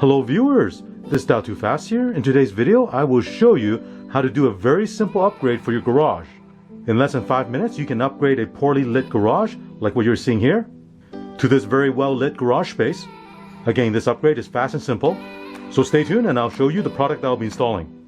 Hello viewers, this is Dow Too Fast here. In today's video, I will show you how to do a very simple upgrade for your garage. In less than 5 minutes, you can upgrade a poorly lit garage, like what you're seeing here, to this very well lit garage space. Again, this upgrade is fast and simple, so stay tuned and I'll show you the product that I'll be installing.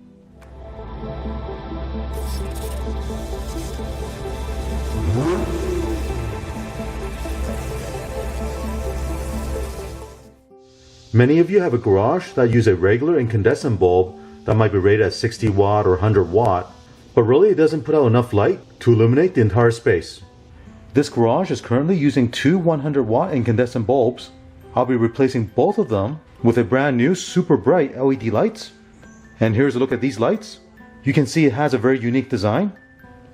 Many of you have a garage that use a regular incandescent bulb that might be rated at 60 watt or 100 watt, but really it doesn't put out enough light to illuminate the entire space. This garage is currently using two 100 watt incandescent bulbs. I'll be replacing both of them with a brand new super bright LED lights. And here's a look at these lights. You can see it has a very unique design.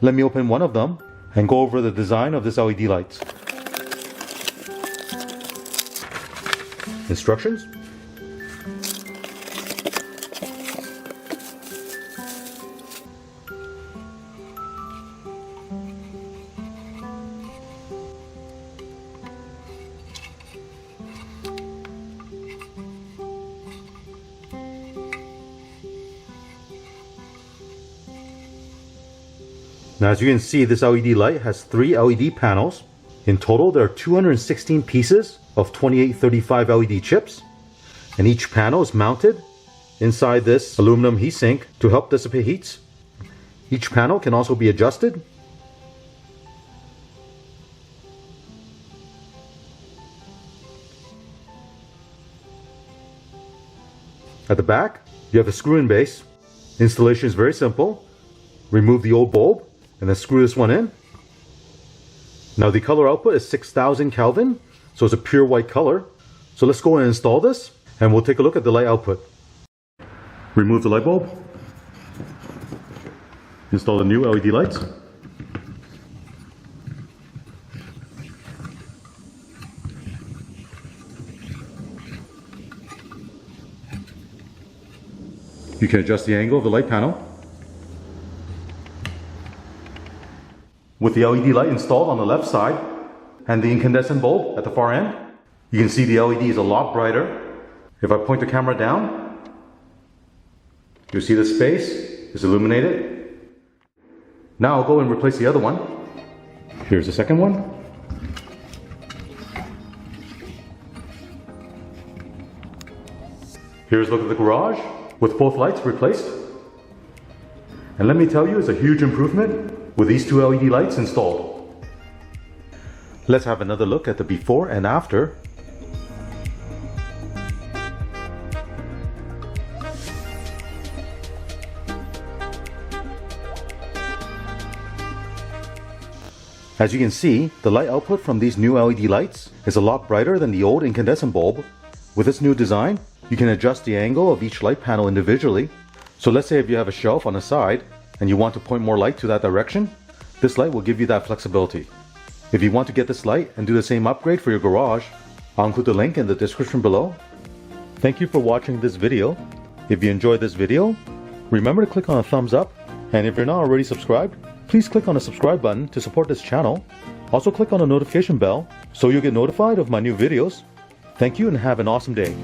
Let me open one of them and go over the design of this LED lights. Instructions. Now, as you can see, this LED light has 3 LED panels. In total, there are 216 pieces of 2835 LED chips, and each panel is mounted inside this aluminum heatsink to help dissipate heats. Each panel can also be adjusted. At the back, you have a screw-in base. Installation is very simple. Remove the old bulb and then screw this one in. Now the color output is 6000 Kelvin, so it's a pure white color. So let's go and install this and we'll take a look at the light output. Remove the light bulb. Install the new LED lights. You can adjust the angle of the light panel. With the LED light installed on the left side and the incandescent bulb at the far end, you can see the LED is a lot brighter. If I point the camera down, you'll see the space is illuminated. Now I'll go and replace the other one. Here's the second one. Here's a look at the garage with both lights replaced. And let me tell you, it's a huge improvement with these two LED lights installed. Let's have another look at the before and after. As you can see, the light output from these new LED lights is a lot brighter than the old incandescent bulb. With this new design, you can adjust the angle of each light panel individually. So let's say if you have a shelf on the side and you want to point more light to that direction, this light will give you that flexibility. If you want to get this light and do the same upgrade for your garage, I'll include the link in the description below. Thank you for watching this video. If you enjoyed this video, remember to click on a thumbs up, and if you're not already subscribed, please click on the subscribe button to support this channel. Also click on the notification bell so you'll get notified of my new videos. Thank you and have an awesome day.